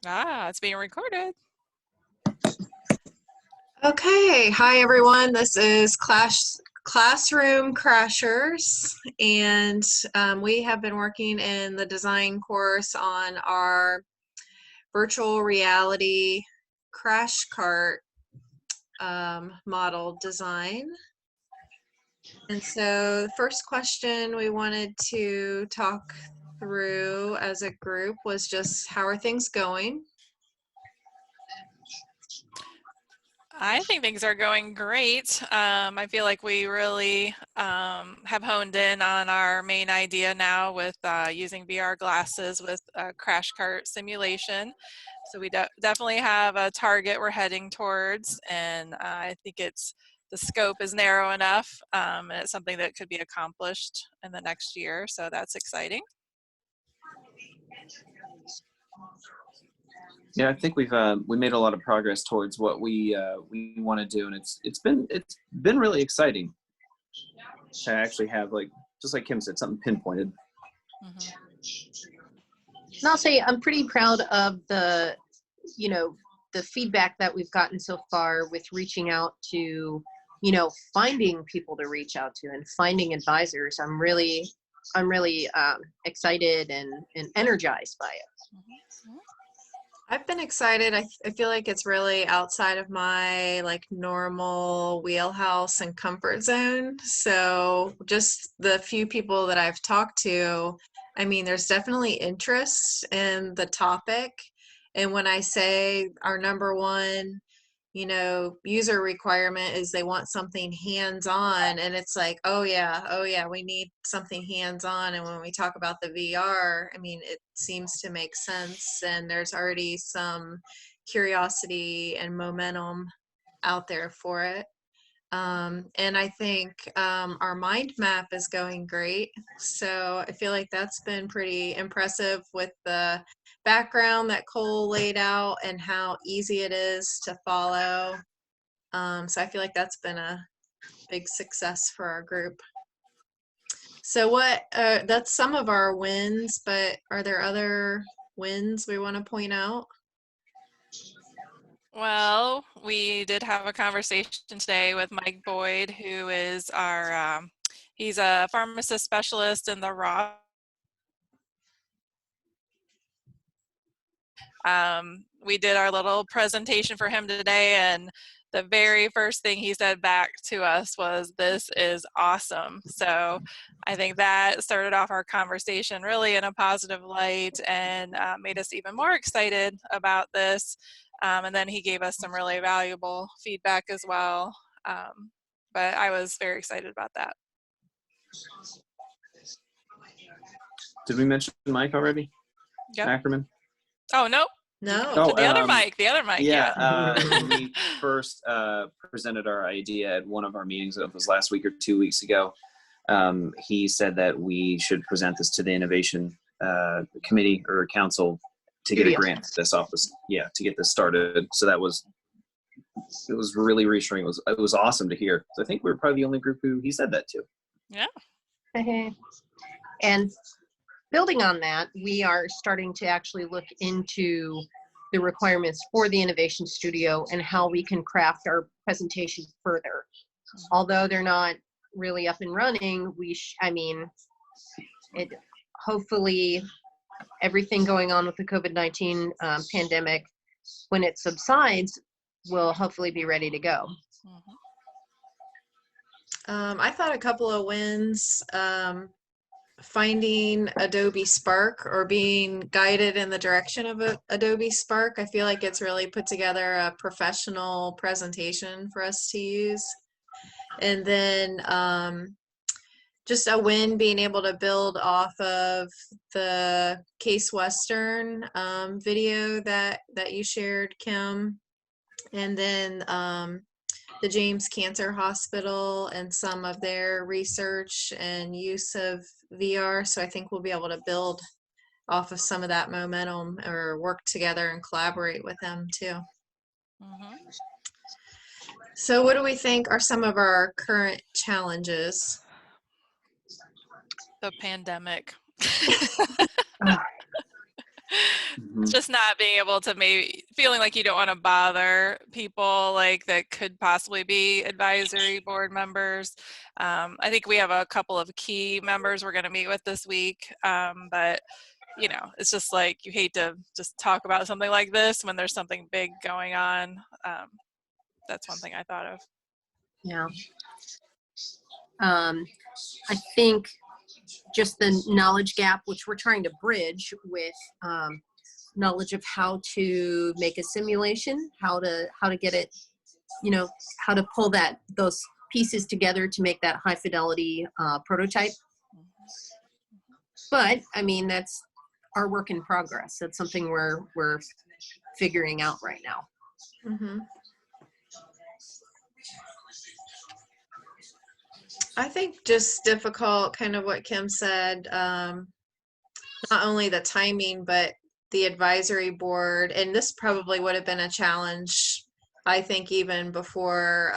It's being recorded. Okay, hi everyone. This is Classroom Crashers, and we have been working in the design course on our virtual reality crash cart model design. And so the first question we wanted to talk through as a group was just how are things going? I think things are going great. I feel like we really have honed in on our main idea now with using VR glasses with crash cart simulation. So we definitely have a target we're heading towards, and I think the scope is narrow enough, and it's something that could be accomplished in the next year. So that's exciting. Yeah, I think we made a lot of progress towards what we want to do, and it's been really exciting to actually have, like, just like Kim said, something pinpointed. Mm-hmm. And I'll say I'm pretty proud of the feedback that we've gotten so far with reaching out to, finding people to reach out to and finding advisors. I'm really excited and energized by it. Mm-hmm. I've been excited. I feel like it's really outside of my normal wheelhouse and comfort zone. So just the few people that I've talked to, I mean, there's definitely interest in the topic. And when I say our number one, user requirement is they want something hands-on, and it's like, oh yeah, we need something hands-on. And when we talk about the VR, I mean, it seems to make sense, and there's already some curiosity and momentum out there for it. And I think our mind map is going great. So I feel like that's been pretty impressive with the background that Cole laid out and how easy it is to follow. So I feel like that's been a big success for our group. So that's some of our wins, but are there other wins we want to point out? Well, we did have a conversation today with Mike Boyd, who is he's a pharmacist specialist in the raw. We did our little presentation for him today, and the very first thing he said back to us was, "This is awesome." So I think that started off our conversation really in a positive light and made us even more excited about this. And then he gave us some really valuable feedback as well. But I was very excited about that. Did we mention Mike already? Yep. Ackerman? Oh, nope. No. The other Mike. Yeah. When we first presented our idea at one of our meetings, it was last week or 2 weeks ago, he said that we should present this to the Innovation Committee or Council to get a grant to this office. Yeah, to get this started. So it was really reassuring. It was awesome to hear. So I think we were probably the only group who he said that to. Yeah. And building on that, we are starting to actually look into the requirements for the Innovation Studio and how we can craft our presentation further. Although they're not really up and running, hopefully everything going on with the COVID-19 pandemic, when it subsides, will hopefully be ready to go. I thought a couple of wins, finding Adobe Spark or being guided in the direction of Adobe Spark. I feel like it's really put together a professional presentation for us to use. And then just a win being able to build off of the Case Western video that you shared, Kim. And then the James Cancer Hospital and some of their research and use of VR. So I think we'll be able to build off of some of that momentum or work together and collaborate with them too. Mm-hmm. So what do we think are some of our current challenges? The pandemic. Mhm. Just not being able to, maybe feeling like you don't want to bother people like that could possibly be advisory board members. I think we have a couple of key members we're going to meet with this week, but it's just like you hate to just talk about something like this when there's something big going on. That's one thing I thought of. Yeah. I think just the knowledge gap, which we're trying to bridge with knowledge of how to make a simulation, how to get it, how to pull those pieces together to make that high fidelity prototype. But I mean, that's our work in progress. That's something we're figuring out right now. Mm-hmm. I think just difficult, kind of what Kim said, not only the timing, but the advisory board. And this probably would have been a challenge, I think, even before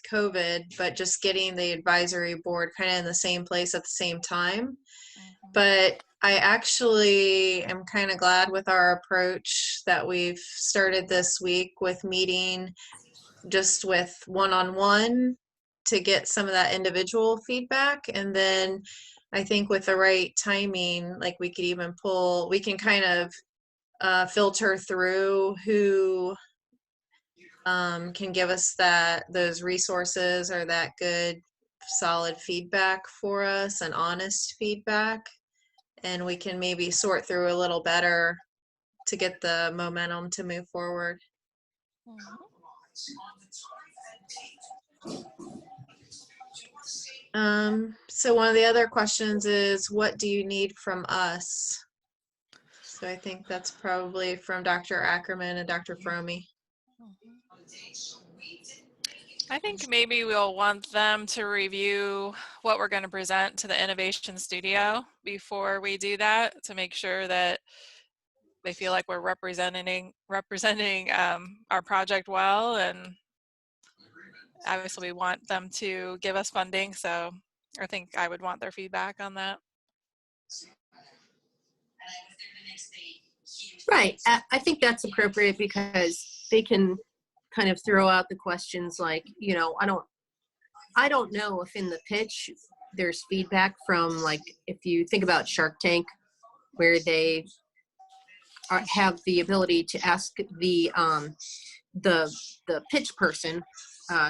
COVID, but just getting the advisory board kind of in the same place at the same time. But I actually am kind of glad with our approach that we've started this week with meeting just with one-on-one to get some of that individual feedback. And then I think with the right timing, like we can kind of filter through who can give us those resources or that good solid feedback for us and honest feedback. And we can maybe sort through a little better to get the momentum to move forward. So one of the other questions is, what do you need from us? So I think that's probably from Dr. Ackerman and Dr. Fromey. I think maybe we'll want them to review what we're going to present to the Innovation Studio before we do that, to make sure that they feel like we're representing our project well. And obviously we want them to give us funding, so I think I would want their feedback on that. Right. I think that's appropriate because they can kind of throw out the questions like, I don't know if in the pitch there's feedback from, like, if you think about Shark Tank, where they have the ability to ask the pitch person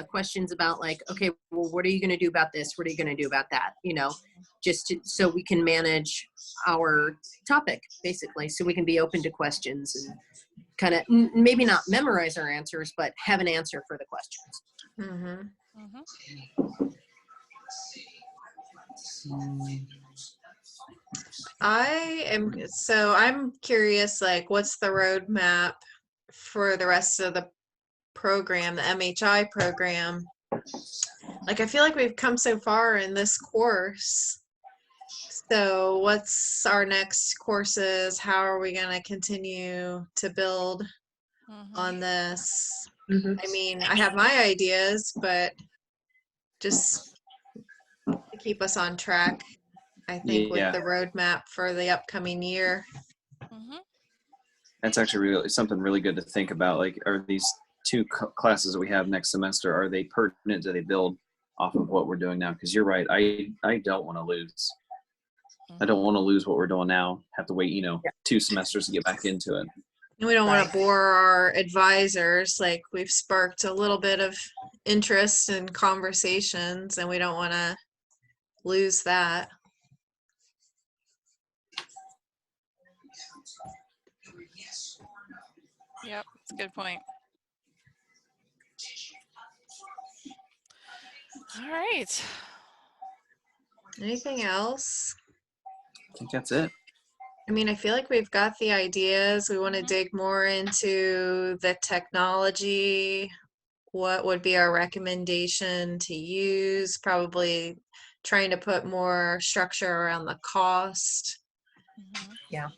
questions about, like, okay, well, what are you going to do about this? What are you going to do about that? So we can manage our topic, basically, so we can be open to questions and kind of maybe not memorize our answers, but have an answer for the questions. Mm-hmm. I'm curious, like, what's the roadmap for the rest of the program, the MHI program? Like, I feel like we've come so far in this course. So what's our next courses? How are we going to continue to build on this? I mean, I have my ideas, but just to keep us on track, I think, with Yeah, the roadmap for the upcoming year. that's actually something really good to think about. Like, are these two classes that we have next semester, are they pertinent? Do they build off of what we're doing now? Because you're right, I don't want to lose. I don't want to lose what we're doing now. Have to wait, 2 semesters to get back into it. And we don't want to bore our advisors. Like, we've sparked a little bit of interest in conversations, and we don't want to lose that. Yep, that's a good point. All right. Anything else? I think that's it. I mean, I feel like we've got the ideas. We want to dig more into the technology. What would be our recommendation to use? Probably trying to put more structure around the cost. Yeah.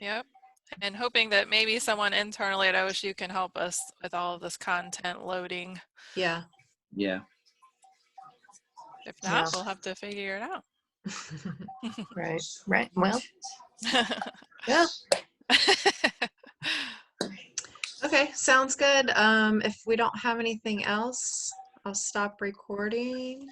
Yep. And hoping that maybe someone internally at OSU can help us with all of this content loading. Yeah. Yeah. If not, we'll have to figure it out. Right. Right. Well, yeah. Okay, sounds good. If we don't have anything else, I'll stop recording.